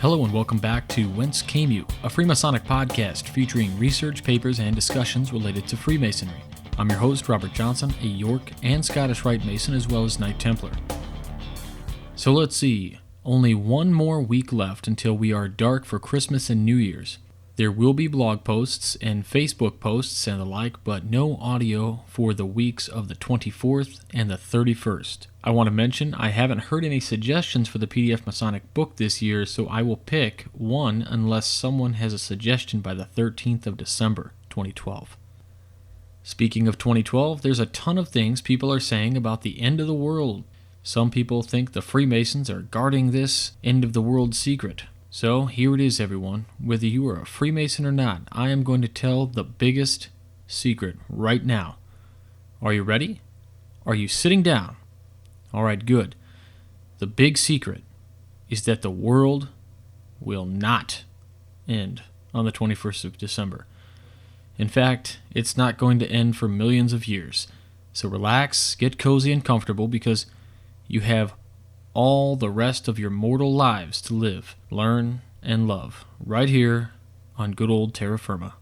Hello and welcome back to Whence, a Freemasonic podcast featuring research, papers, and discussions related to Freemasonry. I'm your host, Robert Johnson, a York and Scottish Rite Mason as well as Knight Templar. So let's see, only one more week left until we are dark for Christmas and New Year's. There will be blog posts and Facebook posts and the like, but no audio for the weeks of the 24th and the 31st. I want to mention I haven't heard any suggestions for the PDF Masonic book this year, so I will pick one unless someone has a suggestion by the 13th of December, 2012. Speaking of 2012, there's a ton of things people are saying about the end of the world. Some people think the Freemasons are guarding this end of the world secret. So here it is, everyone. Whether you are a Freemason or not, I am going to tell the biggest secret right now. Are you ready? Are you sitting down? All right, good. The big secret is that the world will not end on the 21st of December. In fact, it's not going to end for millions of years. So relax, get cozy and comfortable because you have all the rest of your mortal lives to live, learn, and love, right here on good old terra firma.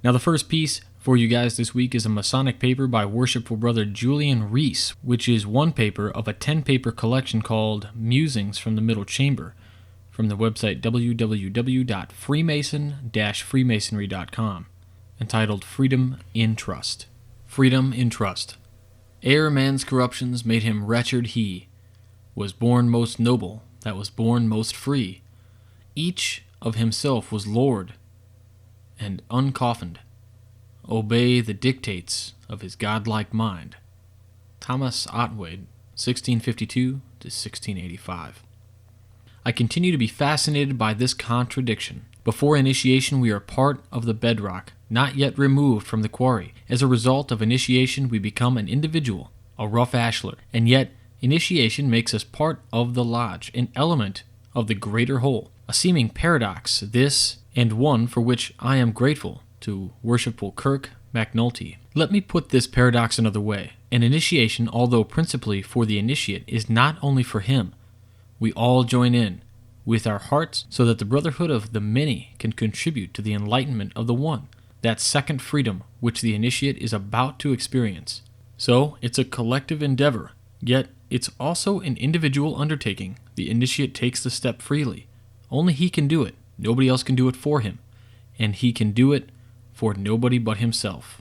Now the first piece for you guys this week is a Masonic paper by Worshipful Brother Julian Reese, which is one paper of a 10-paper collection called Musings from the Middle Chamber, from the website www.freemason-freemasonry.com, entitled Freedom in Trust. Freedom in Trust. Ere man's corruptions made him wretched he, was born most noble, that was born most free. Each of himself was lord, and uncoffined. Obey the dictates of his godlike mind. Thomas Otway, 1652 to 1685. I continue to be fascinated by this contradiction. Before initiation, we are part of the bedrock, not yet removed from the quarry. As a result of initiation, we become an individual, a rough ashlar, and yet initiation makes us part of the lodge, an element of the greater whole. A seeming paradox, this, and one for which I am grateful to Worshipful Kirk McNulty. Let me put this paradox another way. An initiation, although principally for the initiate, is not only for him. We all join in with our hearts so that the brotherhood of the many can contribute to the enlightenment of the one, that second freedom which the initiate is about to experience. So, it's a collective endeavor, yet it's also an individual undertaking. The initiate takes the step freely. Only he can do it. Nobody else can do it for him. And he can do it for nobody but himself.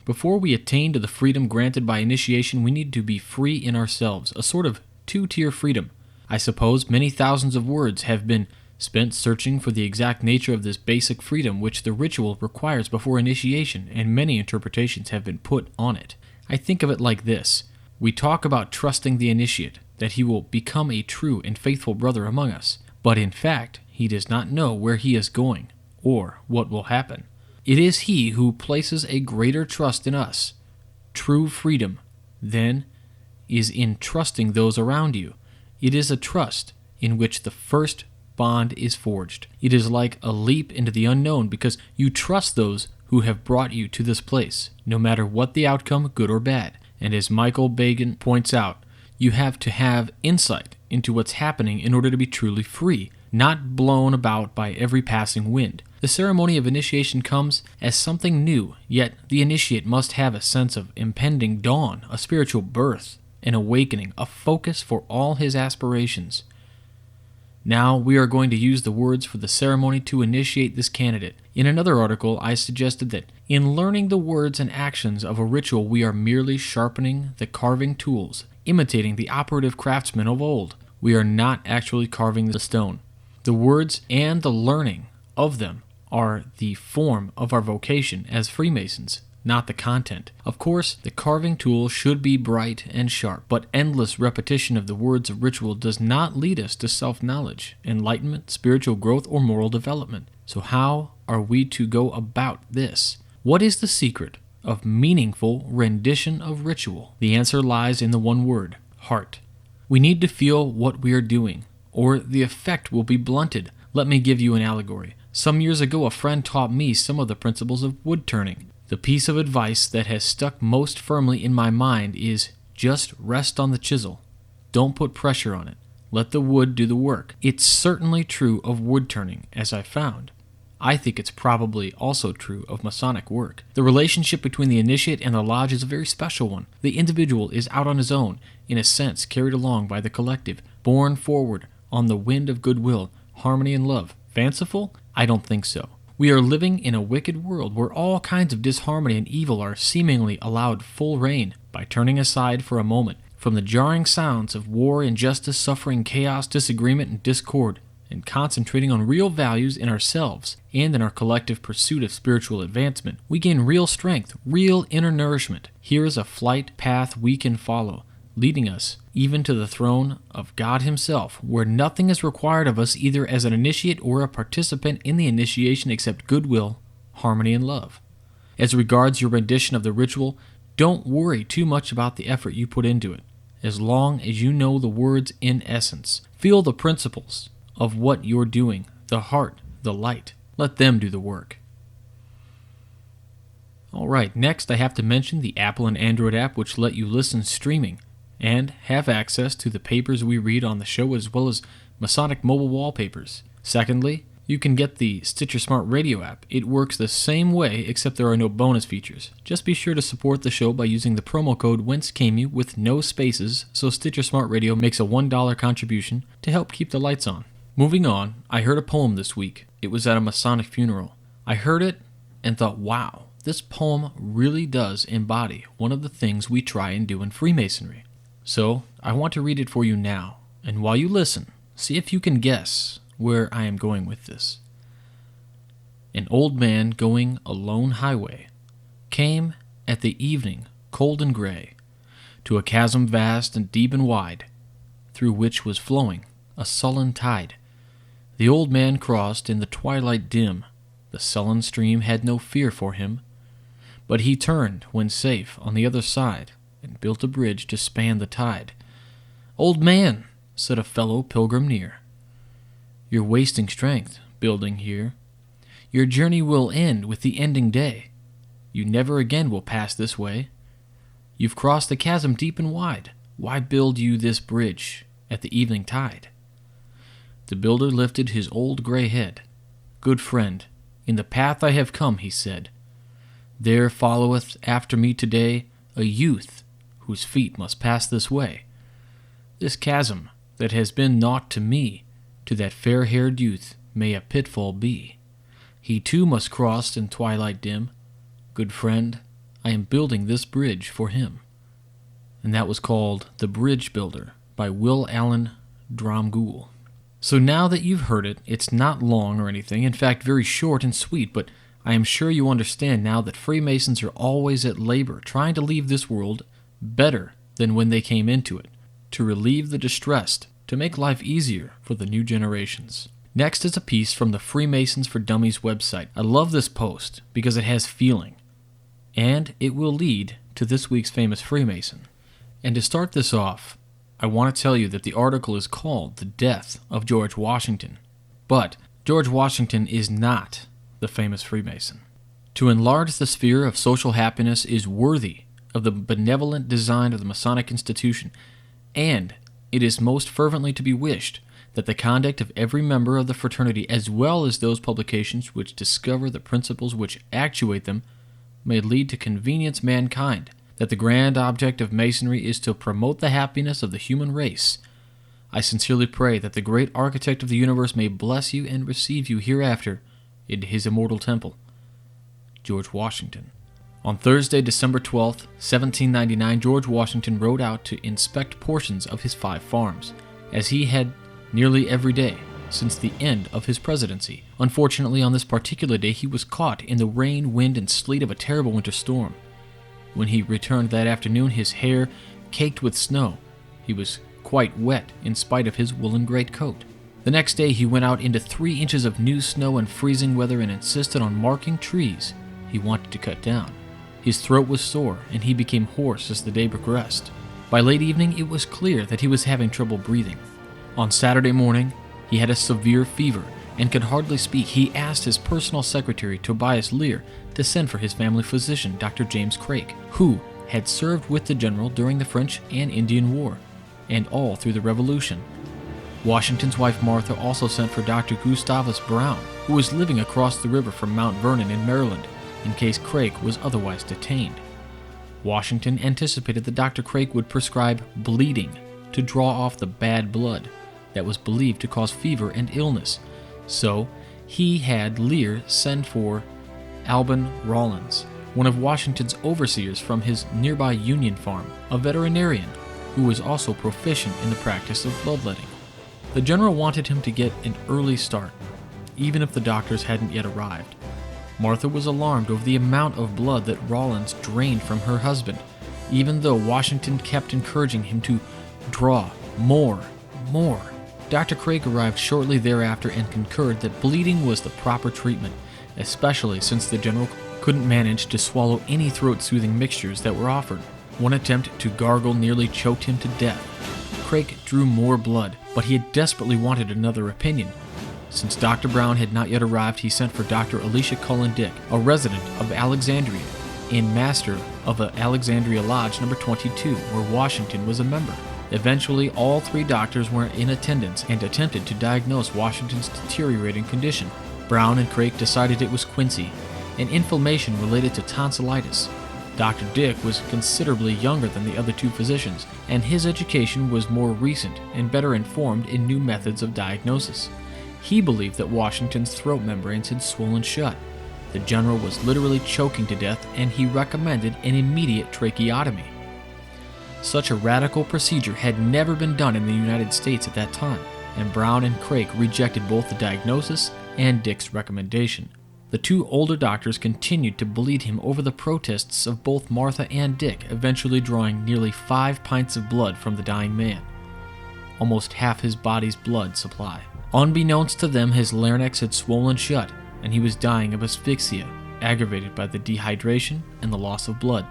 Before we attain to the freedom granted by initiation, we need to be free in ourselves, a sort of two-tier freedom. I suppose many thousands of words have been spent searching for the exact nature of this basic freedom which the ritual requires before initiation, and many interpretations have been put on it. I think of it like this. We talk about trusting the initiate, that he will become a true and faithful brother among us, but in fact, he does not know where he is going, or what will happen. It is he who places a greater trust in us. True freedom, then, is in trusting those around you. It is a trust in which the first bond is forged. It is like a leap into the unknown because you trust those who have brought you to this place, no matter what the outcome, good or bad. And as Michael Bagan points out, you have to have insight into what's happening in order to be truly free, not blown about by every passing wind. The ceremony of initiation comes as something new, yet the initiate must have a sense of impending dawn, a spiritual birth, an awakening, a focus for all his aspirations. Now we are going to use the words for the ceremony to initiate this candidate. In another article, I suggested that in learning the words and actions of a ritual, we are merely sharpening the carving tools, imitating the operative craftsmen of old. We are not actually carving the stone. The words and the learning of them are the form of our vocation as Freemasons, not the content. Of course, the carving tool should be bright and sharp, but endless repetition of the words of ritual does not lead us to self-knowledge, enlightenment, spiritual growth, or moral development. So how are we to go about this? What is the secret of meaningful rendition of ritual? The answer lies in the one word, heart. We need to feel what we are doing, or the effect will be blunted. Let me give you an allegory. Some years ago, a friend taught me some of the principles of wood turning. The piece of advice that has stuck most firmly in my mind is just rest on the chisel. Don't put pressure on it. Let the wood do the work. It's certainly true of wood turning, as I found. I think it's probably also true of Masonic work. The relationship between the initiate and the lodge is a very special one. The individual is out on his own, in a sense carried along by the collective, borne forward on the wind of goodwill, harmony, and love. Fanciful? I don't think so. We are living in a wicked world where all kinds of disharmony and evil are seemingly allowed full reign. By turning aside for a moment from the jarring sounds of war, injustice, suffering, chaos, disagreement, and discord, and concentrating on real values in ourselves and in our collective pursuit of spiritual advancement, we gain real strength, real inner nourishment. Here is a flight path we can follow, leading us even to the throne of God Himself, where nothing is required of us either as an initiate or a participant in the initiation except goodwill, harmony, and love. As regards your rendition of the ritual, don't worry too much about the effort you put into it, as long as you know the words in essence. Feel the principles of what you're doing, the heart, the light. Let them do the work. Alright, next I have to mention the Apple and Android app, which let you listen streaming and have access to the papers we read on the show as well as Masonic mobile wallpapers. Secondly, you can get the Stitcher Smart Radio app. It works the same way except there are no bonus features. Just be sure to support the show by using the promo code Whence with no spaces, so Stitcher Smart Radio makes a $1 contribution to help keep the lights on. Moving on, I heard a poem this week. It was at a Masonic funeral. I heard it and thought, wow, this poem really does embody one of the things we try and do in Freemasonry. So, I want to read it for you now, and while you listen, see if you can guess where I am going with this. An old man going a lone highway came at the evening, cold and gray, to a chasm vast and deep and wide, through which was flowing a sullen tide. The old man crossed in the twilight dim. The sullen stream had no fear for him, but he turned when safe on the other side and built a bridge to span the tide. "Old man," said a fellow pilgrim near, "you're wasting strength building here. Your journey will end with the ending day. You never again will pass this way. You've crossed the chasm deep and wide. Why build you this bridge at the evening tide?" The builder lifted his old gray head. "Good friend, in the path I have come," he said, "there followeth after me today a youth whose feet must pass this way. This chasm that has been naught to me, to that fair-haired youth may a pitfall be. He too must cross in twilight dim. Good friend, I am building this bridge for him." And that was called The Bridge Builder by Will Allen Dromgoole. So now that you've heard it, it's not long or anything, in fact very short and sweet, but I am sure you understand now that Freemasons are always at labor trying to leave this world better than when they came into it, to relieve the distressed, to make life easier for the new generations. Next is a piece from the Freemasons for Dummies website. I love this post because it has feeling, and it will lead to this week's famous Freemason. And to start this off, I want to tell you that the article is called The Death of George Washington. But George Washington is not the famous Freemason. To enlarge the sphere of social happiness is worthy of the benevolent design of the Masonic institution, and it is most fervently to be wished that the conduct of every member of the fraternity, as well as those publications which discover the principles which actuate them, may lead to convenience mankind, that the grand object of Masonry is to promote the happiness of the human race. I sincerely pray that the great architect of the universe may bless you and receive you hereafter into his immortal temple. George Washington. On Thursday, December 12, 1799, George Washington rode out to inspect portions of his 5 farms, as he had nearly every day since the end of his presidency. Unfortunately, on this particular day, he was caught in the rain, wind, and sleet of a terrible winter storm. When he returned that afternoon, his hair caked with snow. He was quite wet in spite of his woolen greatcoat. The next day, he went out into 3 inches of new snow and freezing weather and insisted on marking trees he wanted to cut down. His throat was sore, and he became hoarse as the day progressed. By late evening, it was clear that he was having trouble breathing. On Saturday morning, he had a severe fever and could hardly speak. He asked his personal secretary, Tobias Lear, to send for his family physician, Dr. James Craik, who had served with the general during the French and Indian War, and all through the Revolution. Washington's wife Martha also sent for Dr. Gustavus Brown, who was living across the river from Mount Vernon in Maryland, in case Craik was otherwise detained. Washington anticipated that Dr. Craik would prescribe bleeding to draw off the bad blood that was believed to cause fever and illness, so he had Lear send for Alban Rawlins, one of Washington's overseers from his nearby Union farm, a veterinarian who was also proficient in the practice of bloodletting. The general wanted him to get an early start, even if the doctors hadn't yet arrived. Martha was alarmed over the amount of blood that Rawlins drained from her husband, even though Washington kept encouraging him to draw more. Dr. Craik arrived shortly thereafter and concurred that bleeding was the proper treatment, especially since the general couldn't manage to swallow any throat-soothing mixtures that were offered. One attempt to gargle nearly choked him to death. Craik drew more blood, but he had desperately wanted another opinion. Since Dr. Brown had not yet arrived, he sent for Dr. Elisha Cullen Dick, a resident of Alexandria and master of the Alexandria Lodge No. 22, where Washington was a member. Eventually, all three doctors were in attendance and attempted to diagnose Washington's deteriorating condition. Brown and Craik decided it was quinsy, an inflammation related to tonsillitis. Dr. Dick was considerably younger than the other two physicians, and his education was more recent and better informed in new methods of diagnosis. He believed that Washington's throat membranes had swollen shut. The general was literally choking to death, and he recommended an immediate tracheotomy. Such a radical procedure had never been done in the United States at that time, and Brown and Craik rejected both the diagnosis and Dick's recommendation. The two older doctors continued to bleed him over the protests of both Martha and Dick, eventually drawing nearly 5 pints of blood from the dying man, almost half his body's blood supply. Unbeknownst to them, his larynx had swollen shut, and he was dying of asphyxia, aggravated by the dehydration and the loss of blood.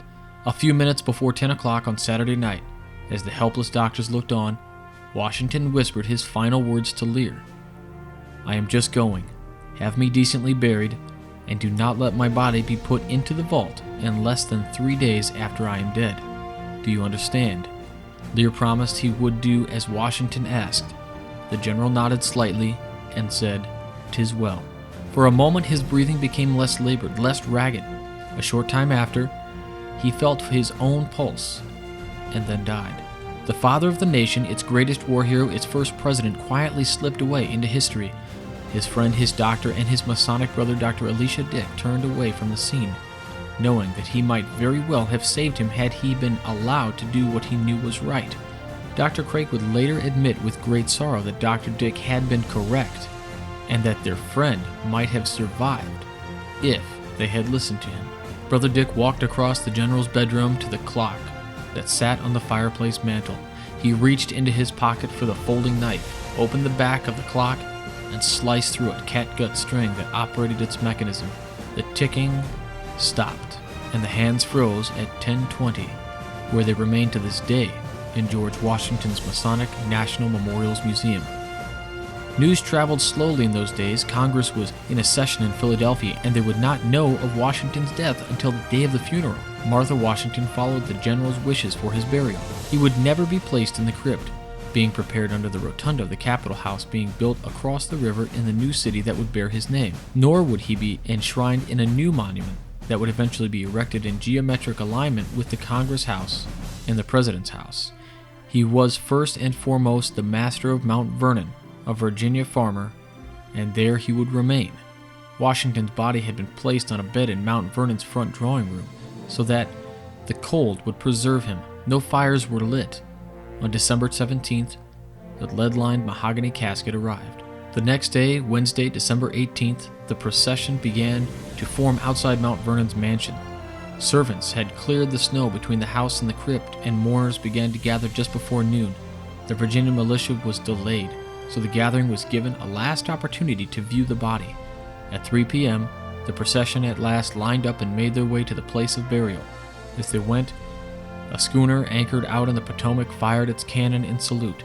A few minutes before 10 o'clock on Saturday night, as the helpless doctors looked on, Washington whispered his final words to Lear. "I am just going. Have me decently buried, and do not let my body be put into the vault in less than 3 days after I am dead. Do you understand?" Lear promised he would do as Washington asked. The general nodded slightly and said, "'Tis well." For a moment his breathing became less labored, less ragged. A short time after, he felt his own pulse, and then died. The father of the nation, its greatest war hero, its first president, quietly slipped away into history. His friend, his doctor, and his Masonic brother, Dr. Elisha Dick, turned away from the scene, knowing that he might very well have saved him had he been allowed to do what he knew was right. Dr. Craik would later admit with great sorrow that Dr. Dick had been correct, and that their friend might have survived if they had listened to him. Brother Dick walked across the general's bedroom to the clock that sat on the fireplace mantel. He reached into his pocket for the folding knife, opened the back of the clock, and sliced through a catgut string that operated its mechanism. The ticking stopped, and the hands froze at 10:20, where they remain to this day in George Washington's Masonic National Memorials Museum. News traveled slowly in those days. Congress was in a session in Philadelphia, and they would not know of Washington's death until the day of the funeral. Martha Washington followed the general's wishes for his burial. He would never be placed in the crypt, being prepared under the rotunda of the Capitol House being built across the river in the new city that would bear his name. Nor would he be enshrined in a new monument that would eventually be erected in geometric alignment with the Congress House and the President's House. He was first and foremost the master of Mount Vernon, a Virginia farmer, and there he would remain. Washington's body had been placed on a bed in Mount Vernon's front drawing room so that the cold would preserve him. No fires were lit. On December 17th, the lead-lined mahogany casket arrived. The next day, Wednesday, December 18th, the procession began to form outside Mount Vernon's mansion. Servants had cleared the snow between the house and the crypt, and mourners began to gather just before noon. The Virginia militia was delayed, so the gathering was given a last opportunity to view the body. At 3 p.m., the procession at last lined up and made their way to the place of burial. As they went, a schooner anchored out in the Potomac fired its cannon in salute.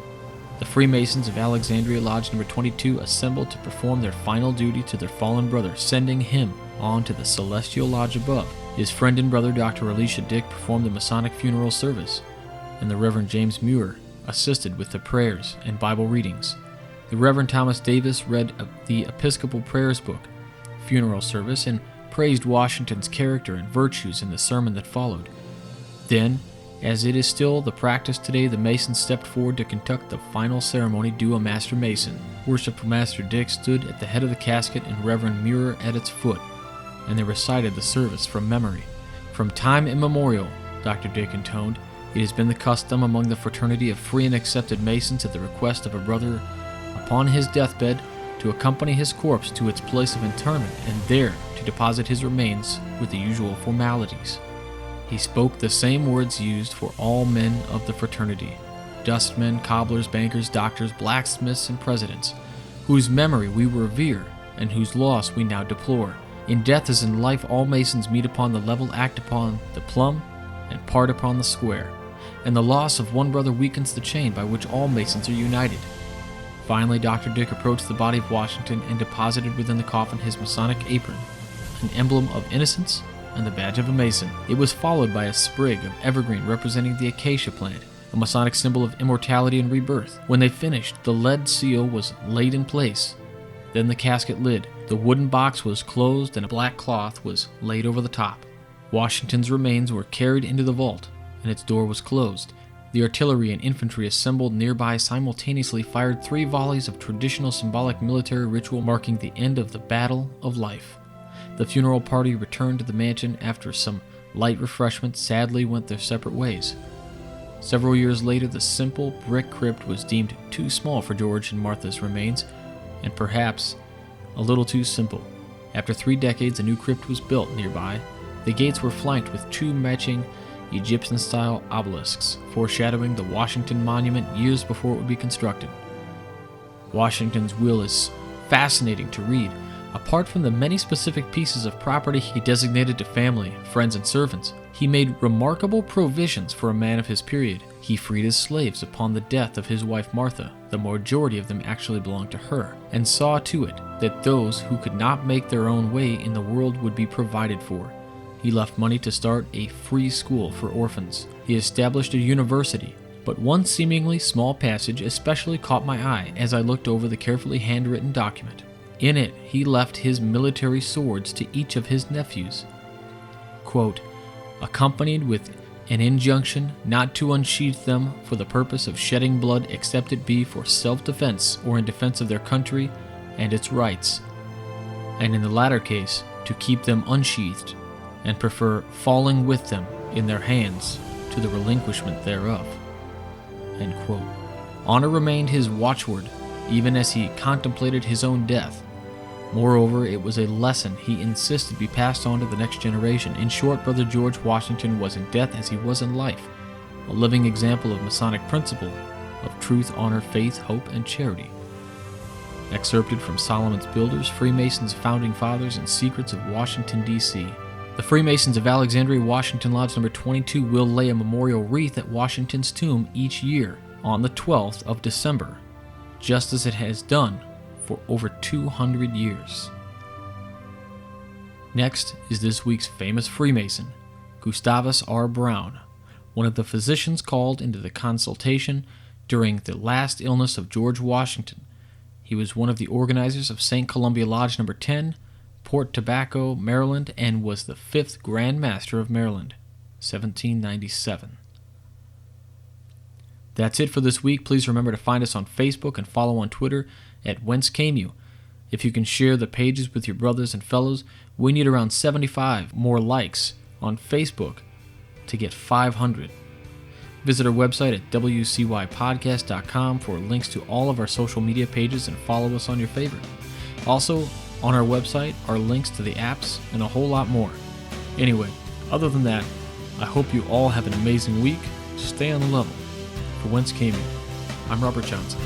The Freemasons of Alexandria Lodge No. 22 assembled to perform their final duty to their fallen brother, sending him on to the celestial lodge above. His friend and brother, Dr. Elisha Dick, performed the Masonic funeral service, and the Reverend James Muir assisted with the prayers and Bible readings. The Reverend Thomas Davis read the Episcopal Prayers book, funeral service, and praised Washington's character and virtues in the sermon that followed. Then, as it is still the practice today, the Masons stepped forward to conduct the final ceremony due a Master Mason. Worshipful Master Dick stood at the head of the casket and Reverend Muir at its foot, and they recited the service from memory. From time immemorial, Dr. Dick intoned, it has been the custom among the fraternity of free and accepted Masons at the request of a brother upon his deathbed to accompany his corpse to its place of interment and there to deposit his remains with the usual formalities. He spoke the same words used for all men of the fraternity, dustmen, cobblers, bankers, doctors, blacksmiths, and presidents, whose memory we revere and whose loss we now deplore. In death as in life, all Masons meet upon the level, act upon the plumb, and part upon the square, and the loss of one brother weakens the chain by which all Masons are united. Finally, Dr. Dick approached the body of Washington and deposited within the coffin his Masonic apron, an emblem of innocence and the badge of a Mason. It was followed by a sprig of evergreen representing the acacia plant, a Masonic symbol of immortality and rebirth. When they finished, the lead seal was laid in place, then the casket lid. The wooden box was closed and a black cloth was laid over the top. Washington's remains were carried into the vault, and its door was closed. The artillery and infantry assembled nearby simultaneously fired 3 volleys of traditional symbolic military ritual marking the end of the battle of life. The funeral party returned to the mansion after some light refreshment sadly went their separate ways. Several years later, the simple brick crypt was deemed too small for George and Martha's remains, and perhaps a little too simple. After 3 decades, a new crypt was built nearby. The gates were flanked with 2 matching Egyptian-style obelisks, foreshadowing the Washington Monument years before it would be constructed. Washington's will is fascinating to read. Apart from the many specific pieces of property he designated to family, friends, and servants, he made remarkable provisions for a man of his period. He freed his slaves upon the death of his wife Martha, the majority of them actually belonged to her, and saw to it that those who could not make their own way in the world would be provided for. He left money to start a free school for orphans. He established a university, but one seemingly small passage especially caught my eye as I looked over the carefully handwritten document. In it, he left his military swords to each of his nephews, quote, accompanied with an injunction not to unsheath them for the purpose of shedding blood except it be for self-defense or in defense of their country and its rights, and in the latter case to keep them unsheathed and prefer falling with them in their hands to the relinquishment thereof. End quote. Honor remained his watchword even as he contemplated his own death. Moreover, it was a lesson he insisted be passed on to the next generation. In short, Brother George Washington was in death as he was in life, a living example of Masonic principle of truth, honor, faith, hope, and charity. Excerpted from Solomon's Builders, Freemasons, Founding Fathers, and Secrets of Washington, D.C. The Freemasons of Alexandria, Washington Lodge No. 22 will lay a memorial wreath at Washington's tomb each year on the 12th of December, just as it has done for over 200 years. Next is this week's famous Freemason, Gustavus R. Brown, one of the physicians called into the consultation during the last illness of George Washington. He was one of the organizers of St. Columbia Lodge No. 10, Port Tobacco, Maryland, and was the 5th Grand Master of Maryland, 1797. That's it for this week. Please remember to find us on Facebook and follow on Twitter at Whence. If you can share the pages with your brothers and fellows, we need around 75 more likes on Facebook to get 500. Visit our website at wcypodcast.com for links to all of our social media pages and follow us on your favorite. Also, on our website are links to the apps and a whole lot more. Anyway, other than that, I hope you all have an amazing week. Stay on the level. For Whence, I'm Robert Johnson.